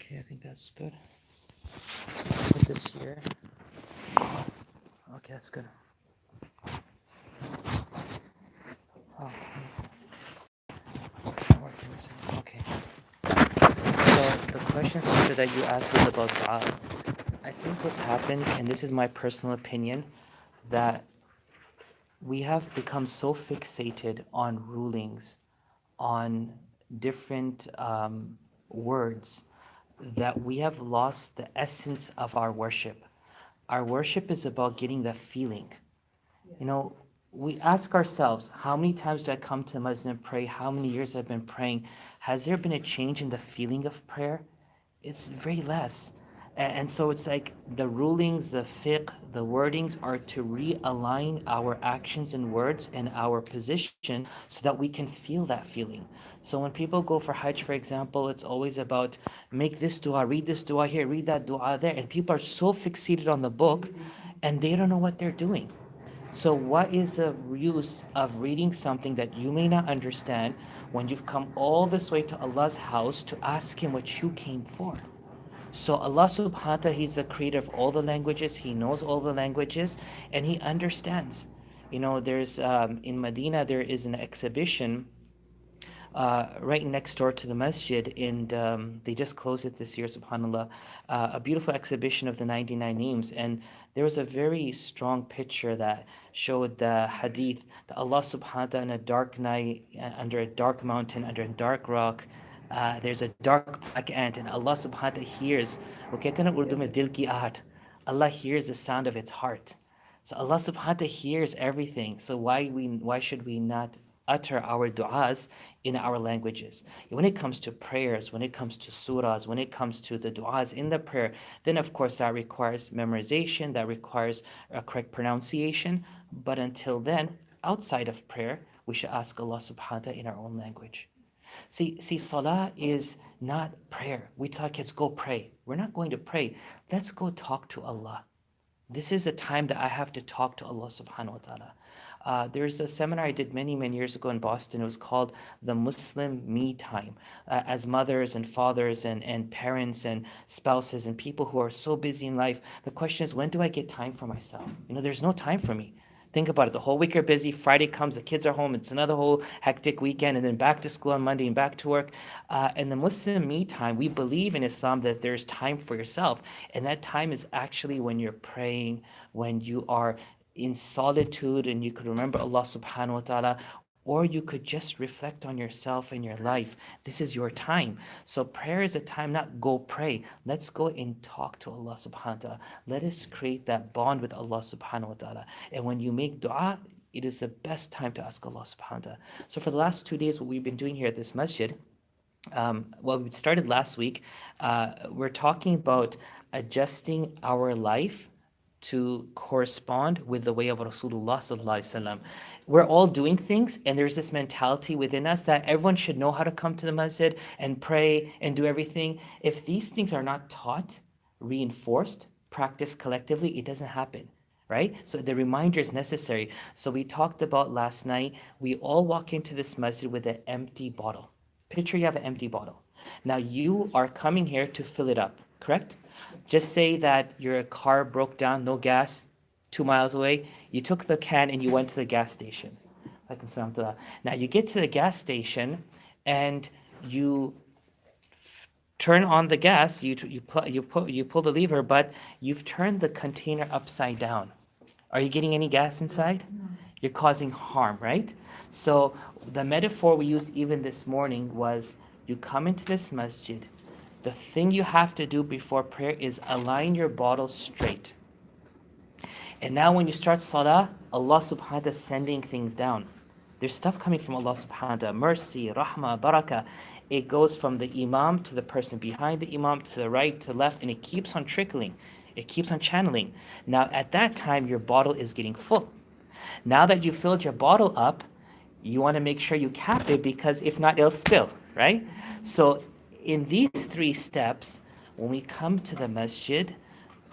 Okay, I think that's good. Let's put this here. Okay, that's good. Oh, not working. Okay. So the question, sister, that you asked was about dua. I think what's happened, and this is my personal opinion, that we have become so fixated on rulings, on different words, that we have lost the essence of our worship. Our worship is about getting the feeling. You know, we ask ourselves, how many times do I come to the masjid and pray? How many years I've been praying? Has there been a change in the feeling of prayer? It's very less. And so it's like the rulings, the fiqh, the wordings are to realign our actions and words and our position so that we can feel that feeling. So when people go for Hajj, for example, it's always about make this dua here, read that dua there. And people are so fixated on the book and they don't know what they're doing. So, what is the use of reading something that you may not understand when you've come all this way to Allah's house to ask Him what you came for? So, Allah subhanahu wa ta'ala, He's the creator of all the languages, He knows all the languages, and He understands. You know, there's in Medina, there is an exhibition right next door to the masjid, and they just closed it this year, subhanallah. A beautiful exhibition of the 99 names, and there was a very strong picture that showed the hadith that Allah subhanahu wa ta'ala in a dark night, under a dark mountain, under a dark rock, there's a dark black ant, and Allah subhanahu wa ta'ala hears, वो कहते हैं ना उर्दू में दिल की आहट, Allah hears the sound of its heart. So Allah subhanahu wa ta'ala hears everything. So why should we not utter our du'as in our languages? When it comes to prayers, when it comes to surahs, when it comes to the du'as in the prayer, then of course that requires memorization, that requires a correct pronunciation. But until then, outside of prayer, we should ask Allah subhanahu wa ta'ala in our own language. See, salah is not prayer. We tell kids, go pray. We're not going to pray. Let's go talk to Allah. This is a time that I have to talk to Allah subhanahu wa ta'ala. There's a seminar I did many, many years ago in Boston. It was called the Muslim Me Time. As mothers and fathers and parents and spouses and people who are so busy in life, the question is, when do I get time for myself? You know, there's no time for me. Think about it. The whole week are busy. Friday comes, the kids are home. It's another whole hectic weekend, and then back to school on Monday and back to work. And the Muslim Me Time, we believe in Islam that there's time for yourself. And that time is actually when you're praying, when you are in solitude and you could remember Allah subhanahu wa ta'ala, or you could just reflect on yourself and your life. This is your time. So prayer is a time, not go pray. Let's go and talk to Allah subhanahu wa ta'ala. Let us create that bond with Allah subhanahu wa ta'ala. And when you make dua, it is the best time to ask Allah subhanahu wa ta'ala. So for the last 2 days, what we've been doing here at this masjid, well, we started last week. We're talking about adjusting our life to correspond with the way of Rasulullah sallallahu alaihi wasallam. We're all doing things, and there's this mentality within us that everyone should know how to come to the masjid and pray and do everything. If these things are not taught, reinforced, practiced collectively, it doesn't happen. Right? So the reminder is necessary. So we talked about last night, we all walk into this masjid with an empty bottle. Picture you have an empty bottle. Now you are coming here to fill it up, correct? Just say that your car broke down, no gas, 2 miles away. You took the can and you went to the gas station. Now you get to the gas station and you turn on the gas, you pull the lever, but you've turned the container upside down. Are you getting any gas inside? No. You're causing harm, right? So the metaphor we used even this morning was you come into this masjid. The thing you have to do before prayer is align your bottle straight. And now when you start salah, Allah subhanahu wa ta'ala is sending things down. There's stuff coming from Allah subhanahu wa ta'ala, mercy, rahmah, barakah. It goes from the imam to the person behind the imam, to the right, to the left, and it keeps on trickling. It keeps on channeling. Now at that time, your bottle is getting full. Now that you filled your bottle up, you want to make sure you cap it, because if not, it'll spill, right? So in these 3 steps, when we come to the masjid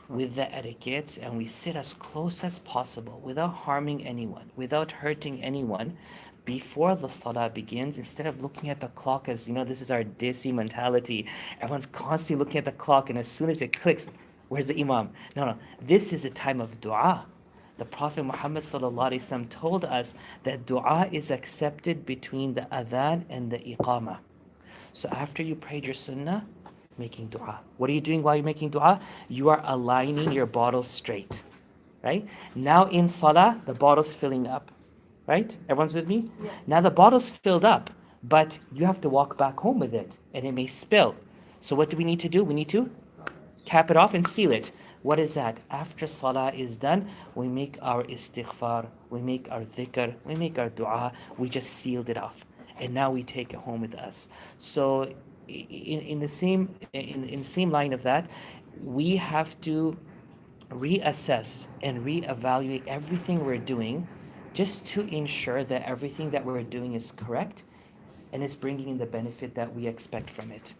with the etiquettes and we sit as close as possible without harming anyone, without hurting anyone, before the salah begins, instead of looking at the clock as, this is our desi mentality. Everyone's constantly looking at the clock, and as soon as it clicks, where's the imam? No, no. This is a time of dua. The Prophet Muhammad sallallahu alaihi wasallam told us that dua is accepted between the adhan and the iqamah. So after you prayed your sunnah, making dua. What are you doing while you're making dua? You are aligning your bottle straight, right? Now in salah, the bottle's filling up, right? Everyone's with me? Yeah. Now the bottle's filled up, but you have to walk back home with it, and it may spill. So what do we need to do? We need to cap it off and seal it. What is that? After salah is done, we make our istighfar, we make our dhikr, we make our dua, we just sealed it off. And now we take it home with us. So in the same line of that, we have to reassess and reevaluate everything we're doing just to ensure that everything that we're doing is correct and it's bringing in the benefit that we expect from it.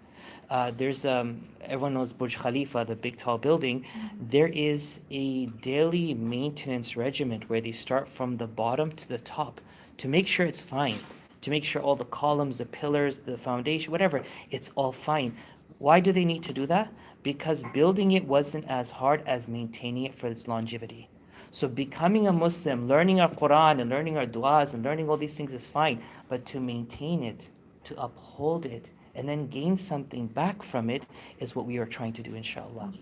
There's everyone knows Burj Khalifa, the big tall building. There is a daily maintenance regiment where they start from the bottom to the top to make sure it's fine, to make sure all the columns, the pillars, the foundation, whatever, it's all fine. Why do they need to do that? Because building it wasn't as hard as maintaining it for its longevity. So becoming a Muslim, learning our Quran and learning our du'as and learning all these things is fine, but to maintain it, to uphold it, and then gain something back from it is what we are trying to do, inshallah.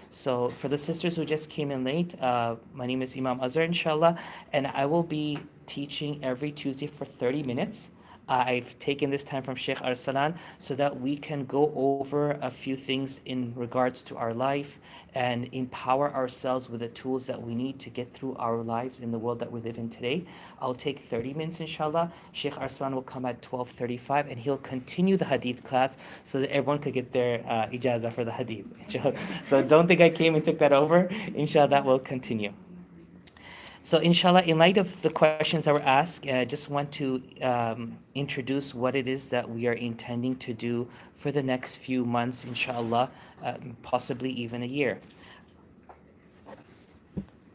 So for the sisters who just came in late, my name is Imam Azhar, inshallah, and I will be teaching every Tuesday for 30 minutes. I've taken this time from Sheikh Arsalan so that we can go over a few things in regards to our life and empower ourselves with the tools that we need to get through our lives in the world that we live in today. I'll take 30 minutes, inshallah. Sheikh Arsalan will come at 12:35 and he'll continue the hadith class so that everyone could get their ijazah for the hadith. So don't think I came and took that over. Inshallah, that will continue. So inshallah, in light of the questions that were asked, I just want to introduce what it is that we are intending to do for the next few months, inshallah, possibly even a year.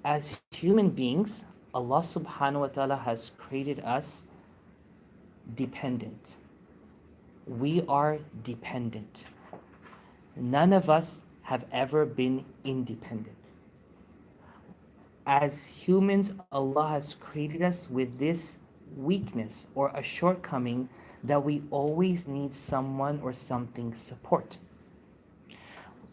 As human beings, Allah subhanahu wa ta'ala has created us dependent. We are dependent. None of us have ever been independent. As humans, Allah has created us with this weakness or a shortcoming that we always need someone or something support.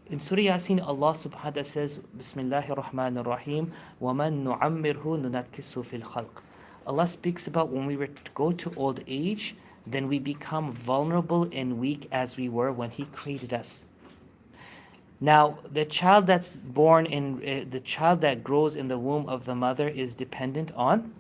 In Surah Yasin, Allah subhanahu wa ta'ala says, Bismillahir Rahmanir Rahim, وَمَن نُعَمِّرْهُ نُنَكِّسُهُ فِي الْخَلْقِ. Allah speaks about when we go to old age, then we become vulnerable and weak as we were when He created us. Now, the child that's born the child that grows in the womb of the mother is dependent on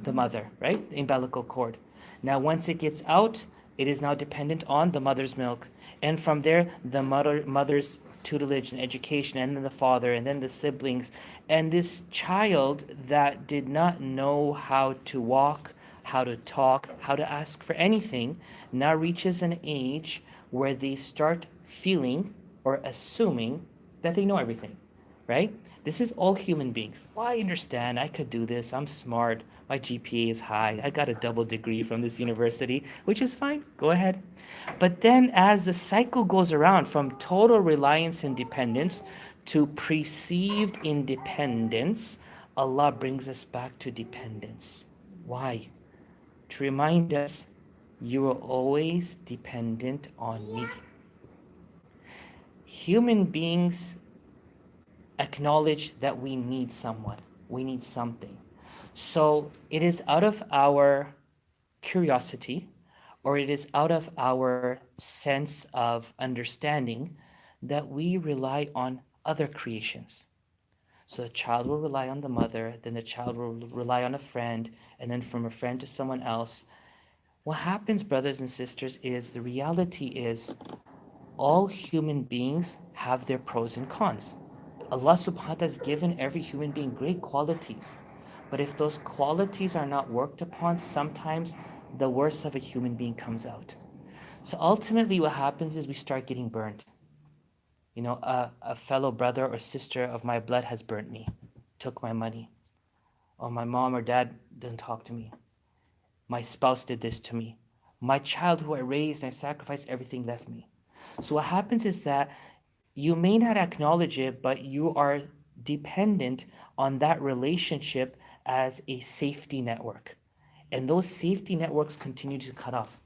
the mother, right? The umbilical cord. Now, once it gets out, it is now dependent on the mother's milk. And from there, the mother's tutelage and education, and then the father, and then the siblings. And this child that did not know how to walk, how to talk, how to ask for anything, now reaches an age where they start feeling or assuming that they know everything, right? This is all human beings. Well, I understand. I could do this. I'm smart. My GPA is high. I got a double degree from this university, which is fine. Go ahead. But then as the cycle goes around from total reliance and dependence to perceived independence, Allah brings us back to dependence. Why? To remind us, you are always dependent on me. Human beings acknowledge that we need someone, we need something. So it is out of our curiosity or it is out of our sense of understanding that we rely on other creations. So the child will rely on the mother, then the child will rely on a friend, and then from a friend to someone else. What happens, brothers and sisters, is the reality is all human beings have their pros and cons. Allah subhanahu wa ta'ala has given every human being great qualities. But if those qualities are not worked upon, sometimes the worst of a human being comes out. So ultimately what happens is we start getting burnt. A fellow brother or sister of my blood has burnt me, took my money. Or my mom or dad didn't talk to me. My spouse did this to me. My child who I raised and I sacrificed everything left me. So what happens is that you may not acknowledge it, but you are dependent on that relationship as a safety network. And those safety networks continue to cut off.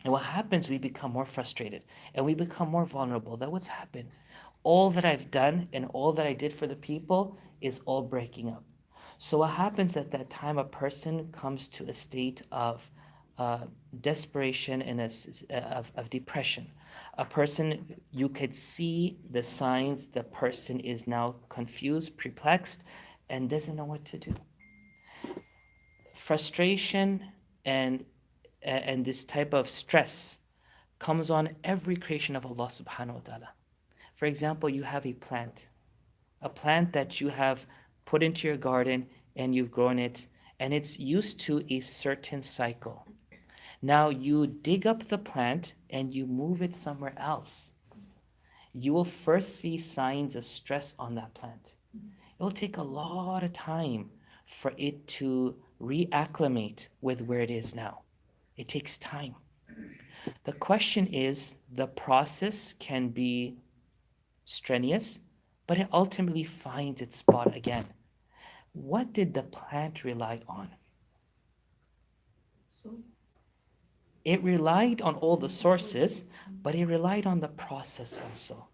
And what happens, we become more frustrated and we become more vulnerable. That what's happened. All that I've done and all that I did for the people is all breaking up. So what happens at that time, a person comes to a state of uh, desperation and of depression. A person, you could see the signs the person is now confused, perplexed, and doesn't know what to do. Frustration and and this type of stress comes on every creation of Allah subhanahu wa ta'ala. For example, you have a plant that you have put into your garden and you've grown it, and it's used to a certain cycle. Now you dig up the plant and you move it somewhere else. You will first see signs of stress on that plant. It will take a lot of time for it to reacclimate with where it is now. It takes time. The question is, the process can be strenuous, but it ultimately finds its spot again. What did the plant rely on? It relied on all the sources, but it relied on the process also.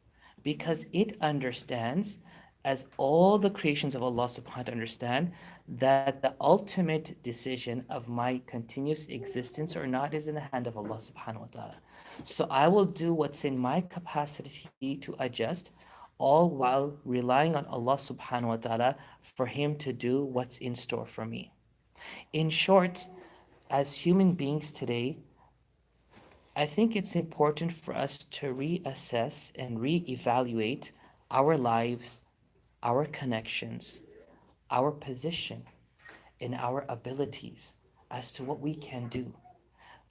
Because it understands, as all the creations of Allah subhanahu wa ta'ala understand, that the ultimate decision of my continuous existence or not is in the hand of Allah subhanahu wa ta'ala. So I will do what's in my capacity to adjust, all while relying on Allah subhanahu wa ta'ala for Him to do what's in store for me. In short, as human beings today, I think it's important for us to reassess and reevaluate our lives, our connections, our position, and our abilities as to what we can do.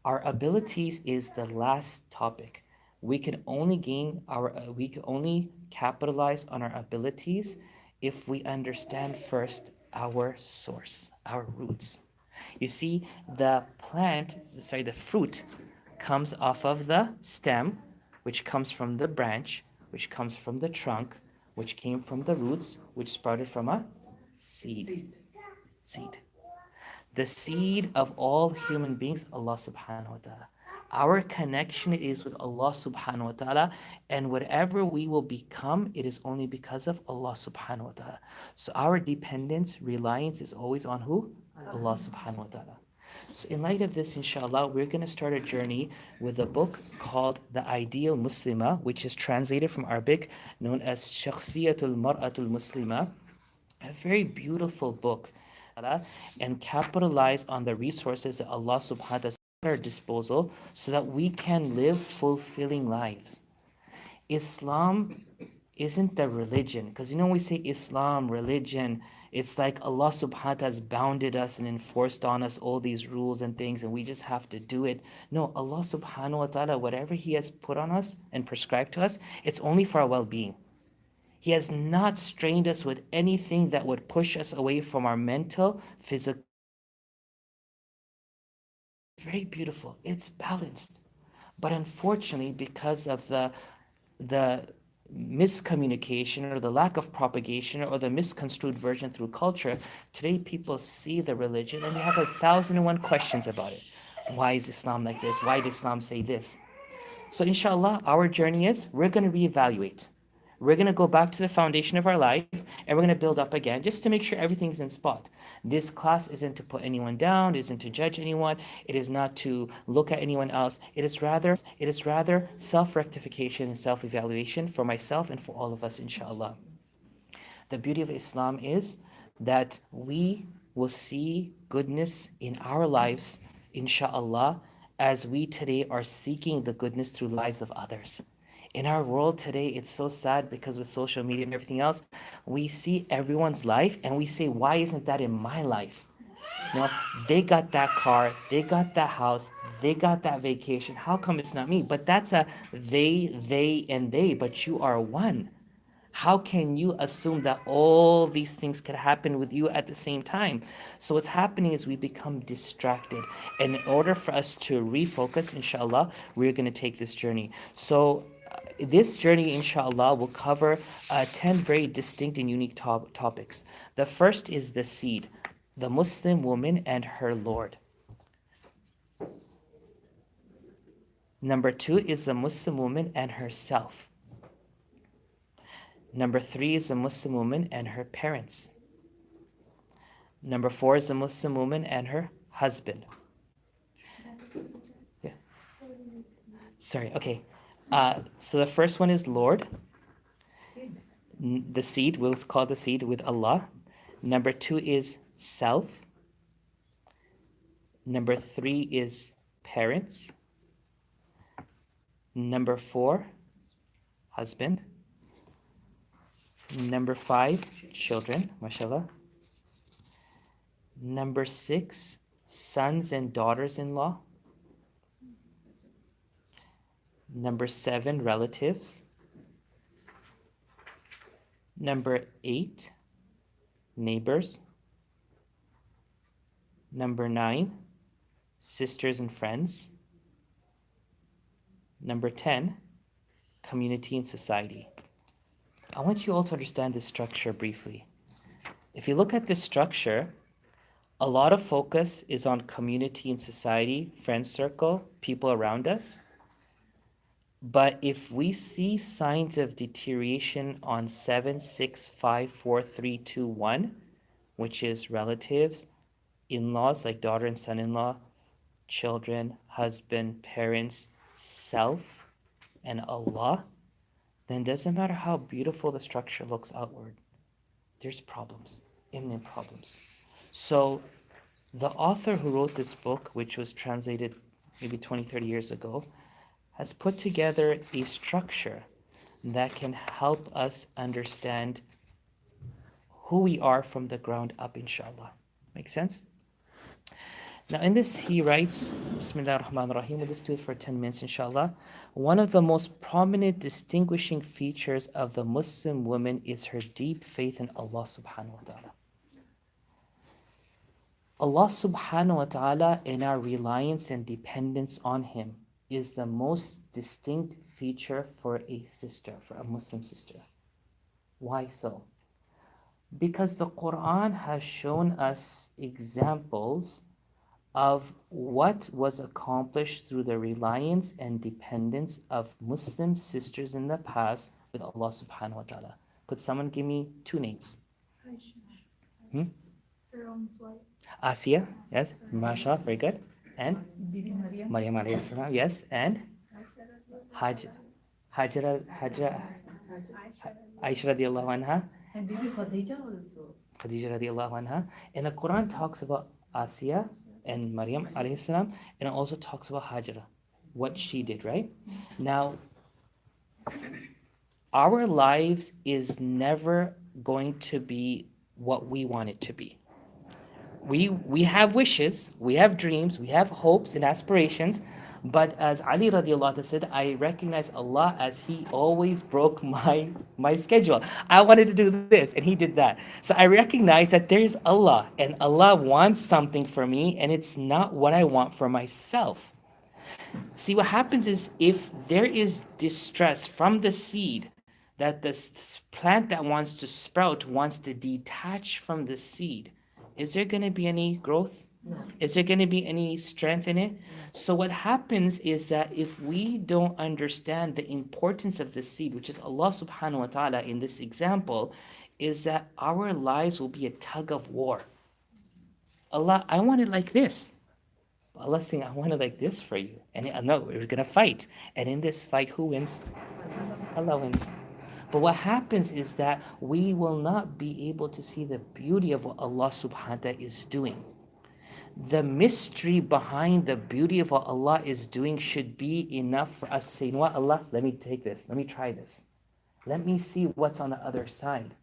Our abilities is the last topic. We can only capitalize on our abilities if we understand first our source, our roots. You see, the fruit comes off of the stem, which comes from the branch, which comes from the trunk, which came from the roots, which sprouted from a seed. Seed. The seed of all human beings, Allah subhanahu wa ta'ala. Our connection is with Allah subhanahu wa ta'ala, and whatever we will become, it is only because of Allah subhanahu wa ta'ala. So our dependence, reliance is always on who? Allah subhanahu wa ta'ala. So in light of this, inshallah, we're going to start a journey with a book called The Ideal Muslima, which is translated from Arabic, known as Shakhsiyatul Mar'atul Muslima. A very beautiful book, and capitalize on the resources that Allah subhanahu wa ta'ala has at our disposal so that we can live fulfilling lives. Islam isn't the religion, because we say Islam, religion, it's like Allah subhanahu wa ta'ala has bounded us and enforced on us all these rules and things, and we just have to do it. No, Allah subhanahu wa ta'ala, whatever He has put on us and prescribed to us, it's only for our well-being. He has not strained us with anything that would push us away from our mental, physical. Very beautiful. It's balanced. But unfortunately, because of the miscommunication or the lack of propagation or the misconstrued version through culture, today people see the religion and they have 1,001 questions about it. Why is Islam like this? Why did Islam say this? So inshallah, our journey is we're going to reevaluate. We're going to go back to the foundation of our life and we're going to build up again just to make sure everything's in spot. This class isn't to put anyone down, isn't to judge anyone, it is not to look at anyone else. It is rather self-rectification and self-evaluation for myself and for all of us, inshallah. The beauty of Islam is that we will see goodness in our lives, inshallah, as we today are seeking the goodness through lives of others. In our world today, it's so sad because with social media and everything else, we see everyone's life and we say, why isn't that in my life? You know, they got that car, they got that house, they got that vacation. How come it's not me? But that's a they, and they, but you are one. How can you assume that all these things could happen with you at the same time? So what's happening is we become distracted. And in order for us to refocus, inshallah, we're going to take this journey. So this journey, inshallah, will cover 10 very distinct and unique topics. The first is the seed, the Muslim woman and her Lord. Number 2 is the Muslim woman and herself. Number 3 is the Muslim woman and her parents. Number 4 is the Muslim woman and her husband. Yeah. Sorry, okay. So the first one is Lord. The seed, we'll call the seed with Allah. Number 2 is self. Number 3 is parents. Number 4, husband. Number 5, children, mashallah. Number 6, sons and daughters-in-law. Number 7, relatives. Number 8, neighbors. Number 9, sisters and friends. Number 10, community and society. I want you all to understand this structure briefly. If you look at this structure, a lot of focus is on community and society, friend circle, people around us. But if we see signs of deterioration on 7, 6, 5, 4, 3, 2, 1, which is relatives, in-laws like daughter and son-in-law, children, husband, parents, self, and Allah, then it doesn't matter how beautiful the structure looks outward. There's problems, imminent problems. So the author who wrote this book, which was translated maybe 20, 30 years ago, has put together a structure that can help us understand who we are from the ground up, inshallah. Make sense? Now in this he writes, Bismillah ar-Rahman ar-Rahim, we'll just do it for 10 minutes, inshallah. One of the most prominent distinguishing features of the Muslim woman is her deep faith in Allah subhanahu wa ta'ala. Allah subhanahu wa ta'ala and our reliance and dependence on Him is the most distinct feature for a sister, for a Muslim sister. Why so? Because the Quran has shown us examples of what was accomplished through the reliance and dependence of Muslim sisters in the past with Allah subhanahu wa ta'ala. Could someone give me 2 names? Hmm? Pharaoh's wife. Asiya, yes. MashaAllah, very good. And? Bibi Maryam. Maryam alayhi salam, yes. And? Hajra, Aisha radiallahu anha. And Bibi Khadija also. Khadija radiallahu anha. And the Quran talks about Asiya and Maryam alayhi salam, and it also talks about Hajra, what she did, right? Now, our lives is never going to be what we want it to be. We have wishes, we have dreams, we have hopes and aspirations, but as Ali radiallahu anhu said, I recognize Allah as He always broke my schedule. I wanted to do this and He did that. So I recognize that there's Allah and Allah wants something for me and it's not what I want for myself. See, what happens is if there is distress from the seed, that this plant that wants to sprout wants to detach from the seed, is there going to be any growth? No. Is there going to be any strength in it? So what happens is that if we don't understand the importance of the seed, which is Allah subhanahu wa ta'ala in this example, is that our lives will be a tug of war. Allah, I want it like this. Allah saying, I want it like this for you. And no, we're going to fight. And in this fight, who wins? Allah wins. But what happens is that we will not be able to see the beauty of what Allah subhanahu wa ta'ala is doing. The mystery behind the beauty of what Allah is doing should be enough for us to say, you know what, Allah, let me take this. Let me try this. Let me see what's on the other side.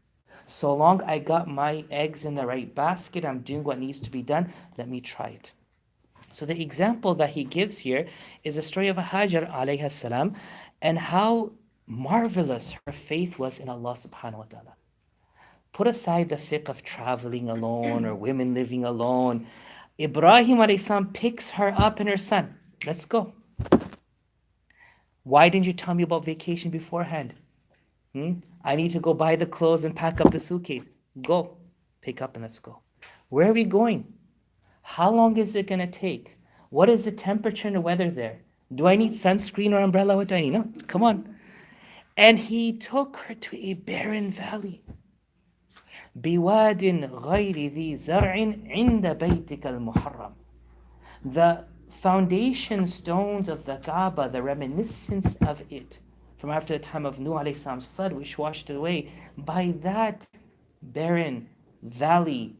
So long I got my eggs in the right basket, I'm doing what needs to be done, let me try it. So the example that he gives here is a story of Hajar alayhi salam and how marvelous her faith was in Allah subhanahu wa ta'ala. Put aside the fiqh of traveling alone or women living alone. Ibrahim alayhi salam picks her up and her son. Let's go. Why didn't you tell me about vacation beforehand? I need to go buy the clothes and pack up the suitcase. Go. Pick up and let's go. Where are we going? How long is it going to take? What is the temperature and the weather there? Do I need sunscreen or umbrella? What do I need? No, come on. And he took her to a barren valley. بِوَادٍ غَيْرِ ذِي زَرْعٍ عِنْدَ بَيْتِكَ الْمُحَرَّمِ. The foundation stones of the Kaaba, the reminiscence of it, from after the time of Nuh alayhi salam's flood, which washed it away, by that barren valley,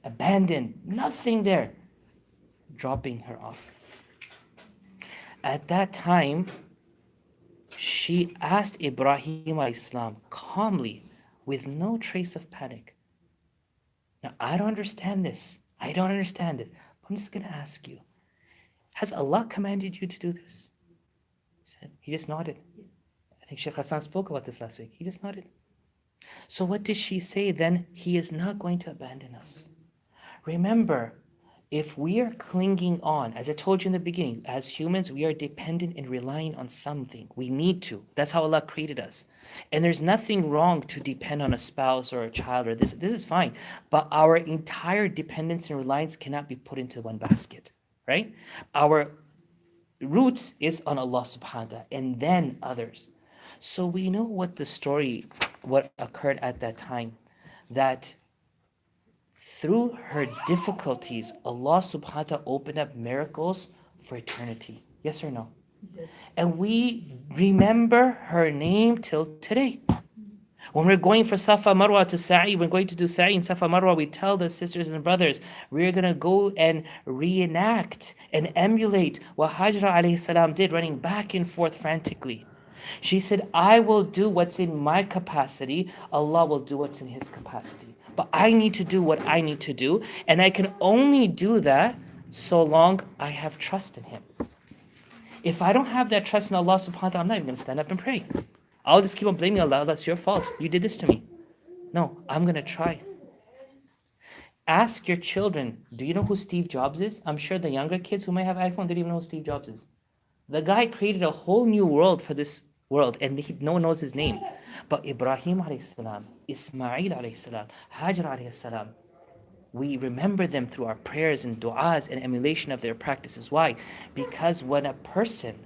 abandoned, nothing there, dropping her off. At that time, she asked Ibrahim alayhi salam calmly, with no trace of panic. Now, I don't understand this. I don't understand it. But I'm just going to ask you, has Allah commanded you to do this? He just nodded. I think Sheikh Hassan spoke about this last week. He just nodded. So what did she say then? He is not going to abandon us. Remember, if we are clinging on, as I told you in the beginning, as humans, we are dependent and relying on something. We need to. That's how Allah created us. And there's nothing wrong to depend on a spouse or a child or this. This is fine. But our entire dependence and reliance cannot be put into one basket, right? Our roots is on Allah subhanahu wa ta'ala and then others. So we know what the story, what occurred at that time, that through her difficulties, Allah subhanahu wa ta'ala opened up miracles for eternity. Yes or no? Yes. And we remember her name till today. When we're going for Safa Marwa to Sa'i, we're going to do Sa'i in Safa Marwa, we tell the sisters and brothers, we're going to go and reenact and emulate what Hajra alayhi salam did, running back and forth frantically. She said, I will do what's in my capacity, Allah will do what's in his capacity. But I need to do what I need to do, and I can only do that so long I have trust in him. If I don't have that trust in Allah subhanahu wa ta'ala, I'm not even going to stand up and pray. I'll just keep on blaming Allah, that's your fault. You did this to me. No, I'm going to try. Ask your children, do you know who Steve Jobs is? I'm sure the younger kids who might have iPhone didn't even know who Steve Jobs is. The guy created a whole new world for this world, and no one knows his name. But Ibrahim alayhi salam, Ismail alayhi salam, Hajar alayhi salam, we remember them through our prayers and du'as and emulation of their practices. Why? Because when a person,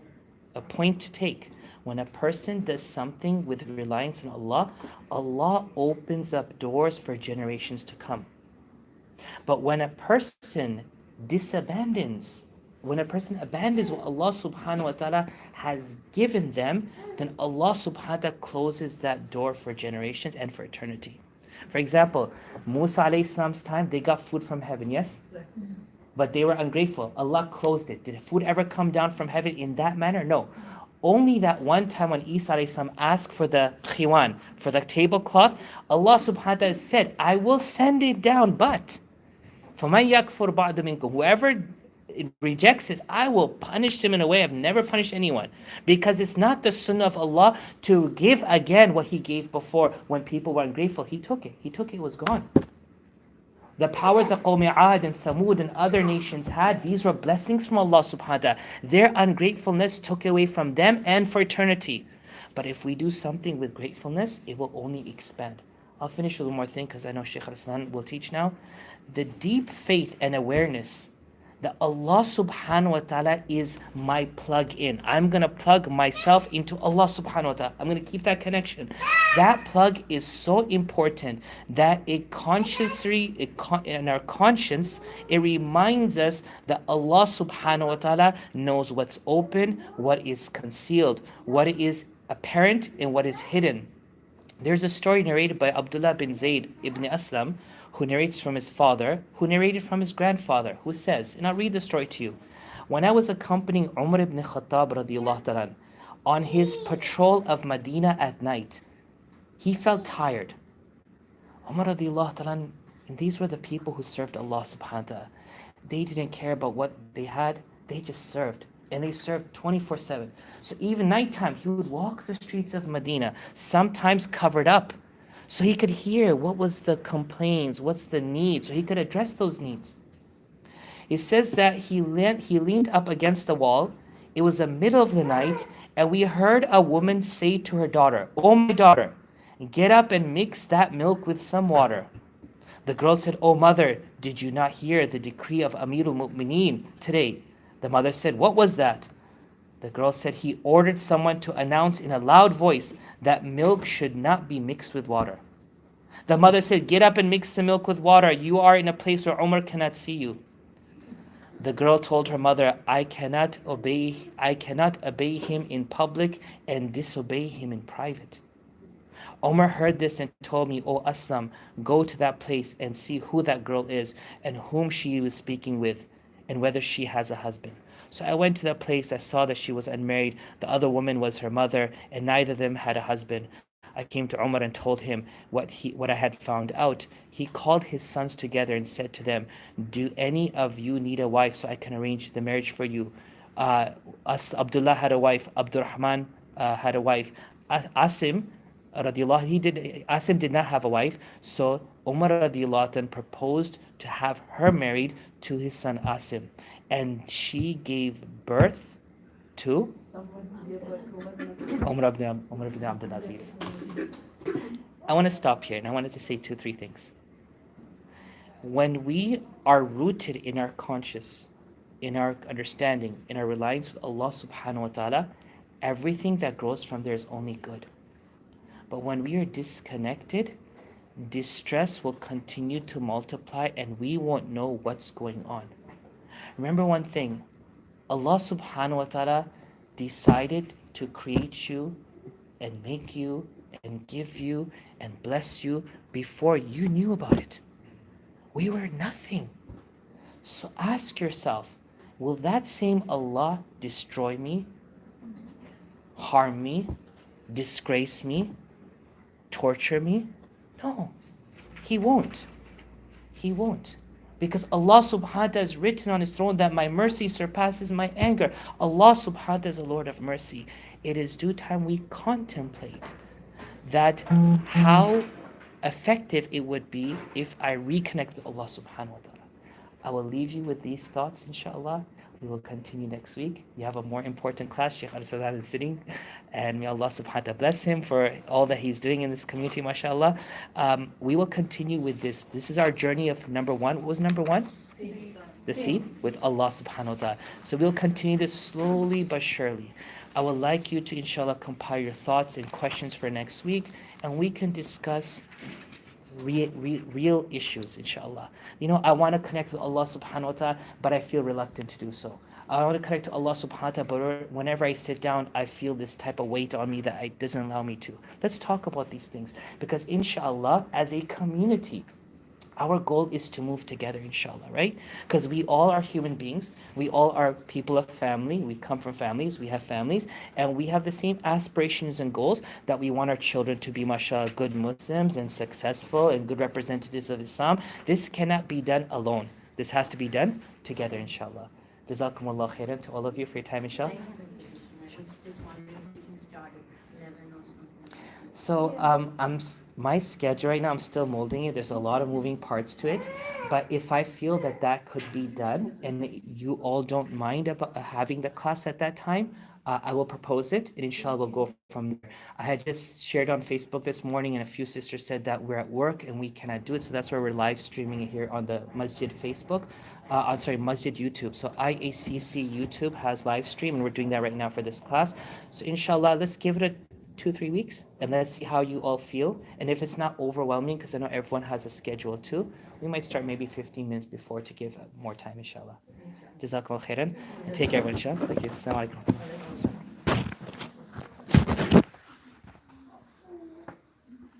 a point to take, when a person does something with reliance on Allah, Allah opens up doors for generations to come. But when a person disabandons, when a person abandons what Allah subhanahu wa ta'ala has given them, then Allah subhanahu wa ta'ala closes that door for generations and for eternity. For example, Musa alayhi salam's time, they got food from heaven, yes? But they were ungrateful. Allah closed it. Did food ever come down from heaven in that manner? No. Only that one time when Isa alayhi salam asked for the khiwan, for the tablecloth, Allah subhanahu wa ta'ala said, I will send it down, but فَمَنْ يَكْفُرْ بَعْدُ مِنْكُمْ, whoever rejects this, I will punish him in a way I've never punished anyone. Because it's not the sunnah of Allah to give again what he gave before. When people were ungrateful, he took it. It was gone. The powers that Qawmi Ad and Thamud and other nations had, these were blessings from Allah subhanahu wa ta'ala. Their ungratefulness took away from them and for eternity. But if we do something with gratefulness, it will only expand. I'll finish with one more thing because I know Shaykh Raslan will teach now. The deep faith and awareness that Allah subhanahu wa ta'ala is my plug-in. I'm going to plug myself into Allah subhanahu wa ta'ala. I'm going to keep that connection. That plug is so important that in our conscience, it reminds us that Allah subhanahu wa ta'ala knows what's open, what is concealed, what is apparent, and what is hidden. There's a story narrated by Abdullah bin Zayd ibn Aslam, who narrates from his father, who narrated from his grandfather, who says, and I'll read the story to you. When I was accompanying Umar ibn Khattab radiallahu ta'ala on his patrol of Medina at night, he felt tired. Umar radiallahu ta'ala, and these were the people who served Allah subhanahu wa ta'ala. They didn't care about what they had, they just served. And they served 24/7. So even nighttime, he would walk the streets of Medina, sometimes covered up, so he could hear what was the complaints, what's the need, so he could address those needs. It says that he leaned up against the wall. It was the middle of the night, and we heard a woman say to her daughter, "Oh, my daughter, get up and mix that milk with some water." The girl said, "Oh, mother, did you not hear the decree of Amirul Mu'mineen today?" The mother said, "What was that?" The girl said, "He ordered someone to announce in a loud voice that milk should not be mixed with water." The mother said, "Get up and mix the milk with water. You are in a place where Umar cannot see you." The girl told her mother, I cannot obey him in public and disobey him in private." Omar heard this and told me, "O Aslam, go to that place and see who that girl is and whom she was speaking with and whether she has a husband." So I went to that place. I saw that she was unmarried. The other woman was her mother, and neither of them had a husband. I came to Omar and told him what I had found out. He called his sons together and said to them, "Do any of you need a wife so I can arrange the marriage for you?" Abdullah had a wife. Abdurrahman had a wife. Asim radiallahu, Asim did not have a wife, so Umar radiallahu anh proposed to have her married to his son Asim, and she gave birth to Umar ibn Abdul Aziz. I want to stop here, and I wanted to say 3 things. When we are rooted in our conscious, in our understanding, in our reliance with Allah subhanahu wa ta'ala, everything that grows from there is only good. But when we are disconnected, distress will continue to multiply and we won't know what's going on. Remember one thing, Allah subhanahu wa ta'ala decided to create you and make you and give you and bless you before you knew about it. We were nothing. So ask yourself, will that same Allah destroy me, harm me, disgrace me, torture me? No, He won't. He won't. Because Allah subhanahu wa ta'ala is written on His throne that my mercy surpasses my anger. Allah subhanahu wa ta'ala is the Lord of mercy. It is due time we contemplate that how effective it would be if I reconnect with Allah subhanahu wa ta'ala. I will leave you with these thoughts, inshallah. We will continue next week. We have a more important class. Sheikh Al-Sadat is sitting, and may Allah subhanahu wa ta'ala bless him for all that he's doing in this community, mashallah. We will continue with this. This is our journey of number 1. What was number 1? The seed with Allah subhanahu wa ta'ala. So we'll continue this slowly but surely. I would like you to, inshallah, compile your thoughts and questions for next week, and we can discuss real issues, inshallah. I want to connect with Allah subhanahu wa ta'ala, but I feel reluctant to do so. I want to connect to Allah subhanahu wa ta'ala, but whenever I sit down, I feel this type of weight on me that it doesn't allow me to. Let's talk about these things, because inshallah, as a community, our goal is to move together, inshallah, right? Because we all are human beings. We all are people of family. We come from families. We have families. And we have the same aspirations and goals that we want our children to be, mashallah, good Muslims and successful and good representatives of Islam. This cannot be done alone. This has to be done together, inshallah. Jazakumullah khairan to all of you for your time, inshallah. I have a suggestion. I was just wondering if we can start at 11 or something. So my schedule right now, I'm still molding it. There's a lot of moving parts to it. But if I feel that could be done and you all don't mind about having the class at that time, I will propose it, and inshallah we'll go from there. I had just shared on Facebook this morning, and a few sisters said that we're at work and we cannot do it, so that's why we're live streaming it here on the Masjid Facebook. Masjid YouTube. So IACC YouTube has live stream, and we're doing that right now for this class. So inshallah, let's give it a 2-3 weeks, and let's see how you all feel. And if it's not overwhelming, because I know everyone has a schedule too, we might start maybe 15 minutes before to give more time, inshallah. Jazakallah khairan. Take care, everyone, inshallah. Thank you. Assalamu alaikum.